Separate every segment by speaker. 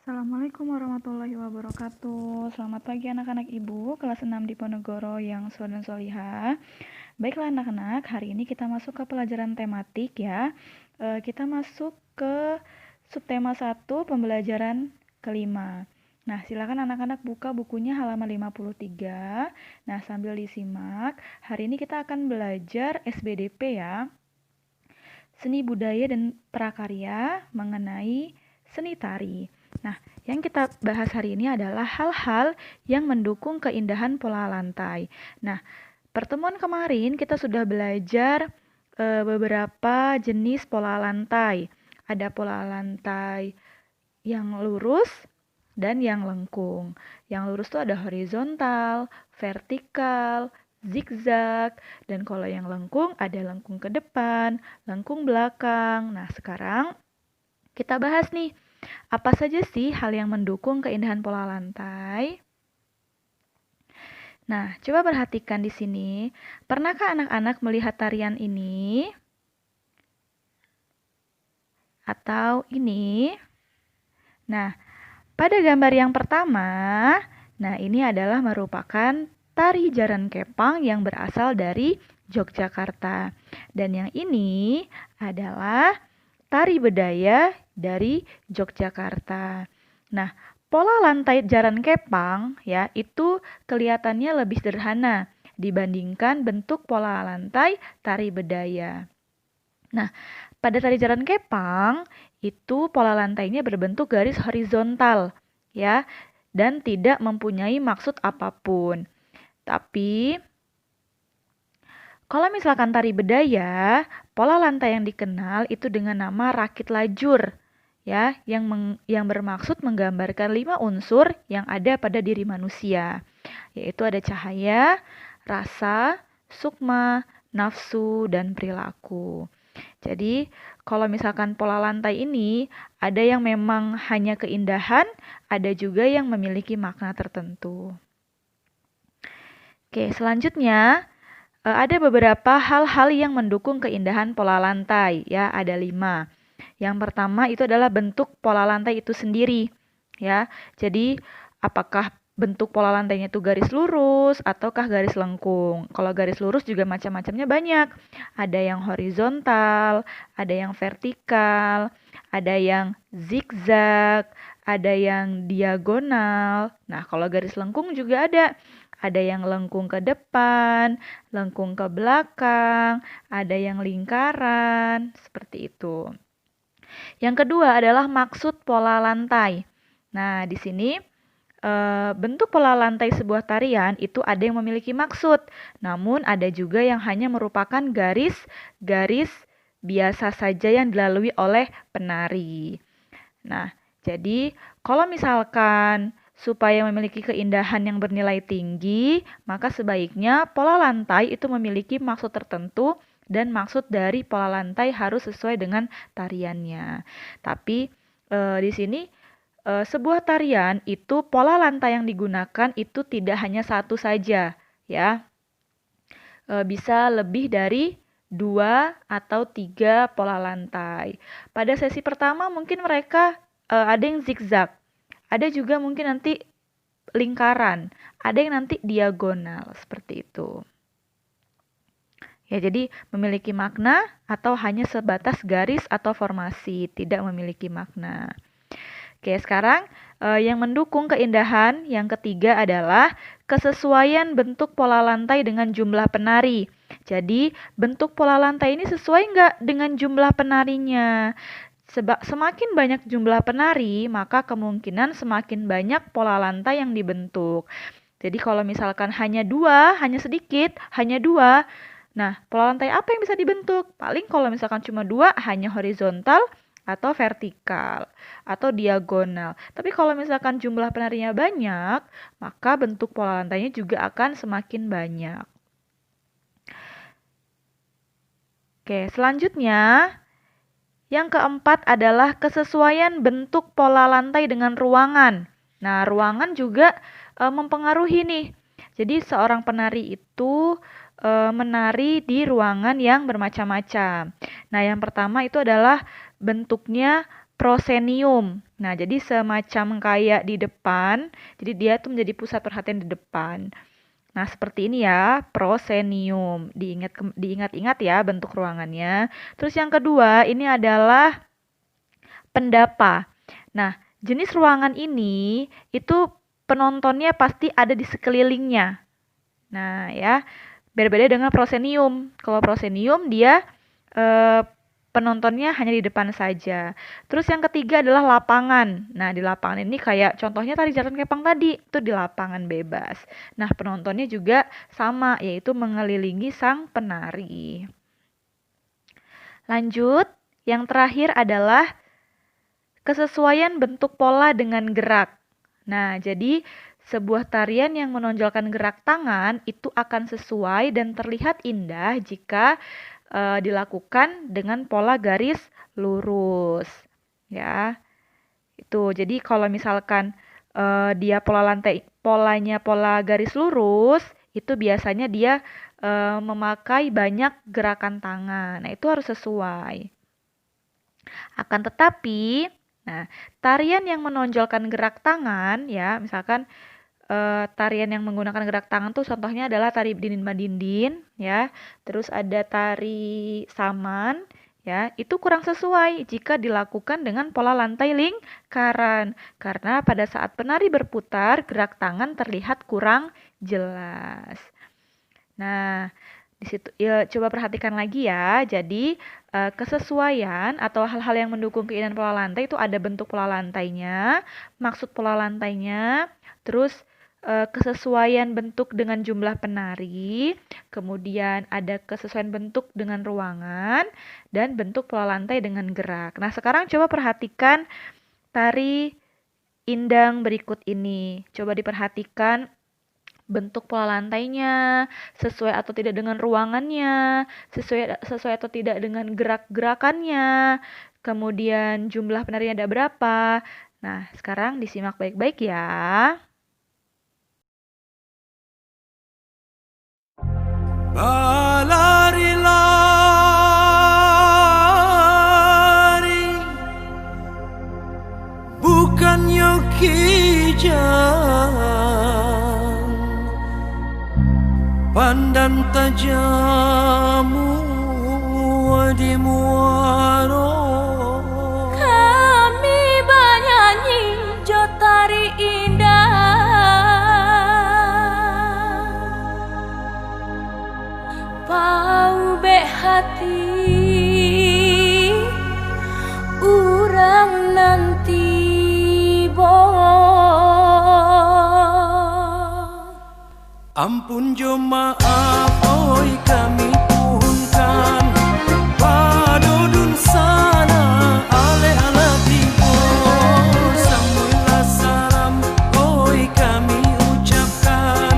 Speaker 1: Assalamualaikum warahmatullahi wabarakatuh. Selamat pagi anak-anak ibu kelas 6 di Ponegoro yang soleh dan solihah. Baiklah anak-anak, hari ini kita masuk ke pelajaran tematik ya. Kita masuk ke subtema 1 pembelajaran kelima. Nah, silakan anak-anak buka bukunya halaman 53. Nah, sambil disimak, hari ini kita akan belajar SBDP ya. Seni budaya dan prakarya mengenai seni tari. Nah, yang kita bahas hari ini adalah hal-hal yang mendukung keindahan pola lantai. Nah, pertemuan kemarin kita sudah belajar beberapa jenis pola lantai. Ada pola lantai yang lurus dan yang lengkung. Yang lurus itu ada horizontal, vertikal, zigzag, dan kalau yang lengkung ada lengkung ke depan, lengkung belakang. Nah, sekarang kita bahas nih, apa saja sih hal yang mendukung keindahan pola lantai? Nah, coba perhatikan di sini. Pernahkah anak-anak melihat tarian ini? Atau ini? Nah, pada gambar yang pertama, nah ini adalah merupakan tari jaran kepang yang berasal dari Yogyakarta. Dan yang ini adalah tari bedaya dari Yogyakarta. Nah, pola lantai jaran kepang ya itu kelihatannya lebih sederhana dibandingkan bentuk pola lantai tari bedaya. Nah, pada tari jaran kepang itu pola lantainya berbentuk garis horizontal ya dan tidak mempunyai maksud apapun. Tapi kalau misalkan tari bedaya, pola lantai yang dikenal itu dengan nama rakit lajur ya yang bermaksud menggambarkan 5 unsur yang ada pada diri manusia, yaitu ada cahaya, rasa, sukma, nafsu, dan perilaku. Jadi, kalau misalkan pola lantai ini ada yang memang hanya keindahan, ada juga yang memiliki makna tertentu. Oke, selanjutnya ada beberapa hal-hal yang mendukung keindahan pola lantai, ya, ada 5. Yang pertama itu adalah bentuk pola lantai itu sendiri, ya. Jadi, apakah bentuk pola lantainya itu garis lurus ataukah garis lengkung. Kalau garis lurus juga macam-macamnya banyak. Ada yang horizontal, ada yang vertikal, ada yang zigzag, ada yang diagonal. Nah, kalau garis lengkung juga ada. Ada yang lengkung ke depan, lengkung ke belakang, ada yang lingkaran, seperti itu. Yang kedua adalah maksud pola lantai. Nah, di sini bentuk pola lantai sebuah tarian itu ada yang memiliki maksud, namun ada juga yang hanya merupakan garis-garis biasa saja yang dilalui oleh penari. Nah, jadi kalau misalkan supaya memiliki keindahan yang bernilai tinggi, maka sebaiknya pola lantai itu memiliki maksud tertentu dan maksud dari pola lantai harus sesuai dengan tariannya. Tapi di sini sebuah tarian itu pola lantai yang digunakan itu tidak hanya satu saja, ya. Bisa lebih dari 2 atau 3 pola lantai. Pada sesi pertama mungkin mereka ada yang zigzag, ada juga mungkin nanti lingkaran, ada yang nanti diagonal, seperti itu. Ya, jadi memiliki makna atau hanya sebatas garis atau formasi, tidak memiliki makna. Oke, sekarang yang mendukung keindahan yang ketiga adalah kesesuaian bentuk pola lantai dengan jumlah penari. Jadi, bentuk pola lantai ini sesuai nggak dengan jumlah penarinya? Semakin banyak jumlah penari, maka kemungkinan semakin banyak pola lantai yang dibentuk. Jadi, kalau misalkan hanya dua, hanya sedikit, hanya dua, nah, pola lantai apa yang bisa dibentuk? Paling kalau misalkan cuma dua, hanya horizontal atau vertikal atau diagonal. Tapi kalau misalkan jumlah penarinya banyak, maka bentuk pola lantainya juga akan semakin banyak. Oke, selanjutnya yang keempat adalah kesesuaian bentuk pola lantai dengan ruangan. Nah, ruangan juga mempengaruhi nih. Jadi seorang penari itu menari di ruangan yang bermacam-macam. Nah, yang pertama itu adalah bentuknya prosenium. Nah, jadi semacam kayak di depan, jadi dia tuh menjadi pusat perhatian di depan. Nah, seperti ini ya, prosenium. Diingat-ingat ya bentuk ruangannya. Terus yang kedua, ini adalah pendapa. Nah, jenis ruangan ini itu penontonnya pasti ada di sekelilingnya. Nah, ya, berbeda dengan prosenium. Kalau prosenium dia eh, penontonnya hanya di depan saja. Terus yang ketiga adalah lapangan. Nah, di lapangan ini kayak contohnya tadi Jalan Kepang tadi, itu di lapangan bebas. Nah, penontonnya juga sama, yaitu mengelilingi sang penari. Lanjut, yang terakhir adalah kesesuaian bentuk pola dengan gerak. Nah, jadi sebuah tarian yang menonjolkan gerak tangan itu akan sesuai dan terlihat indah jika dilakukan dengan pola garis lurus. Ya, itu. Jadi kalau misalkan dia polanya pola garis lurus, itu biasanya dia memakai banyak gerakan tangan. Nah, itu harus sesuai. Akan tetapi, nah, tarian yang menonjolkan gerak tangan ya, misalkan tarian yang menggunakan gerak tangan tuh contohnya adalah tari dindin madindin ya. Terus ada tari saman ya. Itu kurang sesuai jika dilakukan dengan pola lantai lingkaran karena pada saat penari berputar gerak tangan terlihat kurang jelas. Nah, di situ ya, coba perhatikan lagi ya. Jadi kesesuaian atau hal-hal yang mendukung keindahan pola lantai itu ada bentuk pola lantainya, maksud pola lantainya, terus kesesuaian bentuk dengan jumlah penari, kemudian ada kesesuaian bentuk dengan ruangan, dan bentuk pola lantai dengan gerak. Nah, sekarang coba perhatikan tari indang berikut ini. Coba diperhatikan bentuk pola lantainya, sesuai atau tidak dengan ruangannya, sesuai atau tidak dengan gerak-gerakannya, kemudian jumlah penarinya ada berapa. Nah, sekarang disimak baik-baik ya.
Speaker 2: Lari-lari bukan yoki jang pandang tajamu di muaro
Speaker 3: Kami bernyanyi jotari indah Pau be hati urang nanti bo
Speaker 2: Ampun jo maaf oi kami tuhunkan padodun sana ale ala tibo samuila salam oi kami ucapkan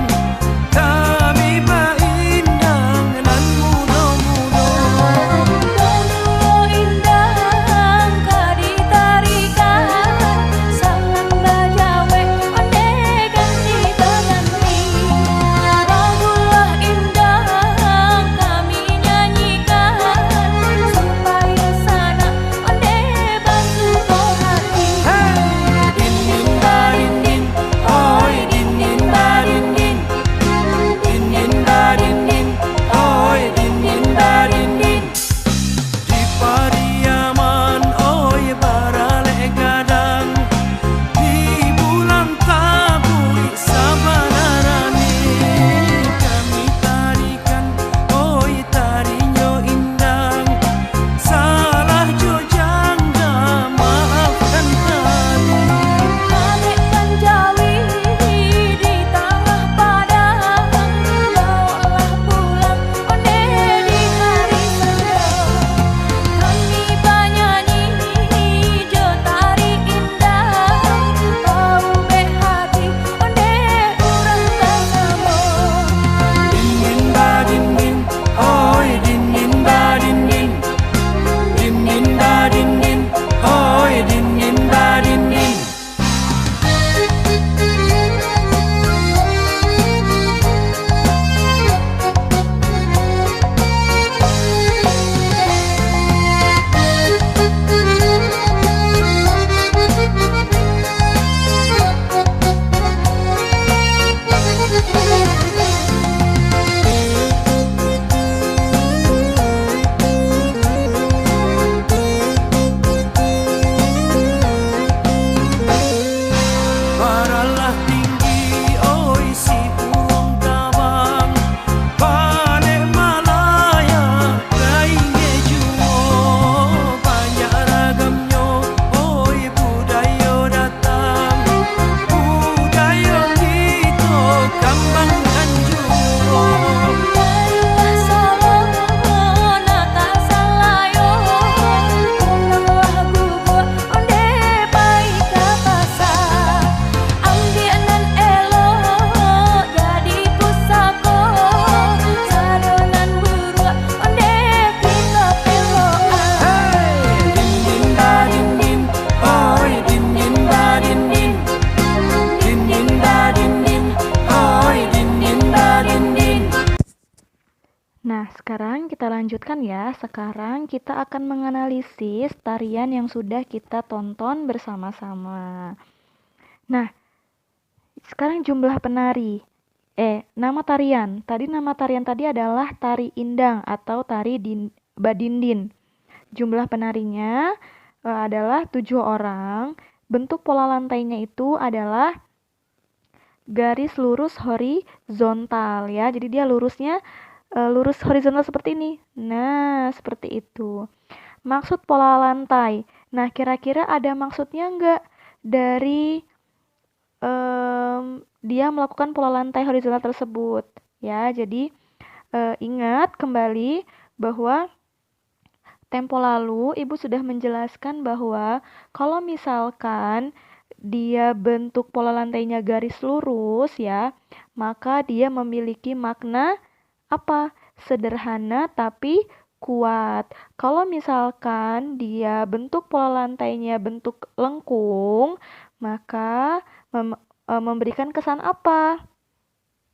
Speaker 2: kami baindang nan mudo-mudo
Speaker 3: Dulu indah kadi tarikan Salam bajawe onde ganti ganti Bagulah indah kami nyanyikan Supaya sana onde
Speaker 1: Nah, sekarang kita lanjutkan ya. Sekarang kita akan menganalisis tarian yang sudah kita tonton bersama-sama. Nah, sekarang jumlah penari. Nama tarian. Nama tarian tadi adalah tari indang atau tari badindin. Jumlah penarinya adalah 7 orang. Bentuk pola lantainya itu adalah garis lurus horizontal ya. Jadi dia lurusnya lurus horizontal seperti ini. Nah, seperti itu. Maksud pola lantai. Nah, kira-kira ada maksudnya enggak dari dia melakukan pola lantai horizontal tersebut ya. Jadi ingat kembali bahwa tempo lalu Ibu sudah menjelaskan bahwa kalau misalkan dia bentuk pola lantainya garis lurus ya, maka dia memiliki makna apa? Sederhana tapi kuat. Kalau misalkan dia bentuk pola lantainya bentuk lengkung, maka memberikan kesan apa?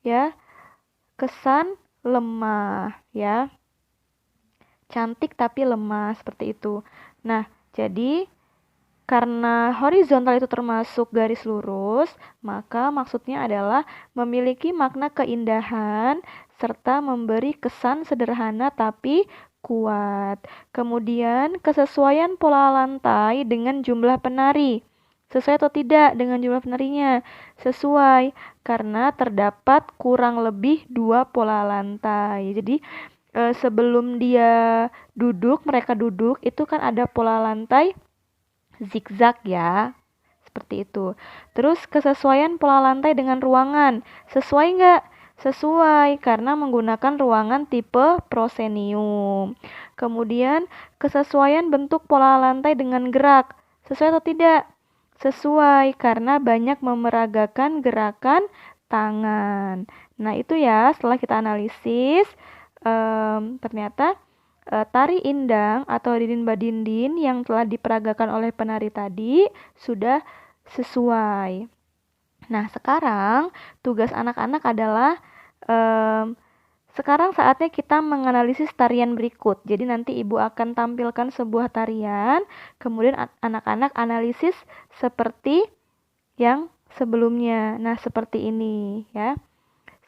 Speaker 1: Ya, kesan lemah ya. Cantik tapi lemah seperti itu. Nah, jadi karena horizontal itu termasuk garis lurus, maka maksudnya adalah memiliki makna keindahan serta memberi kesan sederhana tapi kuat. Kemudian kesesuaian pola lantai dengan jumlah penari. Sesuai atau tidak dengan jumlah penarinya? Sesuai, karena terdapat kurang lebih 2 pola lantai. Jadi sebelum mereka duduk, itu kan ada pola lantai zigzag ya, seperti itu. Terus kesesuaian pola lantai dengan ruangan, sesuai nggak? Sesuai, karena menggunakan ruangan tipe proscenium. Kemudian kesesuaian bentuk pola lantai dengan gerak, sesuai atau tidak? Sesuai, karena banyak memeragakan gerakan tangan. Nah itu ya, setelah kita analisis, ternyata tari indang atau dindin badindin yang telah diperagakan oleh penari tadi sudah sesuai. Nah, sekarang tugas anak-anak adalah sekarang saatnya kita menganalisis tarian berikut. Jadi nanti Ibu akan tampilkan sebuah tarian, kemudian anak-anak analisis seperti yang sebelumnya. Nah, seperti ini ya.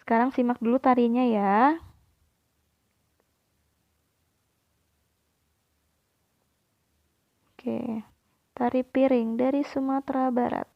Speaker 1: Sekarang simak dulu tarinya ya. Oke, tari piring dari Sumatera Barat.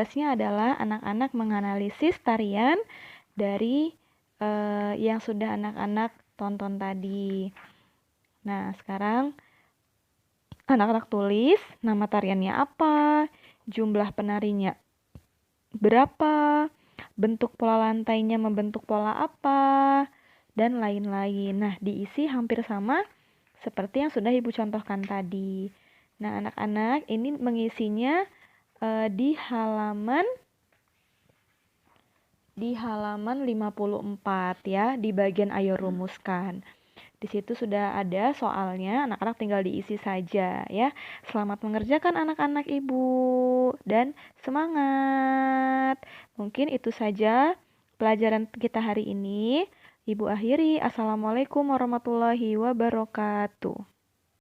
Speaker 1: tugasnya adalah anak-anak menganalisis tarian dari yang sudah anak-anak tonton tadi. Nah, sekarang anak-anak tulis nama tariannya apa, jumlah penarinya berapa, bentuk pola lantainya membentuk pola apa, dan lain-lain. Nah, diisi hampir sama seperti yang sudah Ibu contohkan tadi. Nah, anak-anak ini mengisinya di halaman 54 ya, di bagian ayo rumuskan. Di situ sudah ada soalnya, anak-anak tinggal diisi saja ya. Selamat mengerjakan anak-anak Ibu dan semangat. Mungkin itu saja pelajaran kita hari ini. Ibu akhiri. Assalamualaikum warahmatullahi wabarakatuh.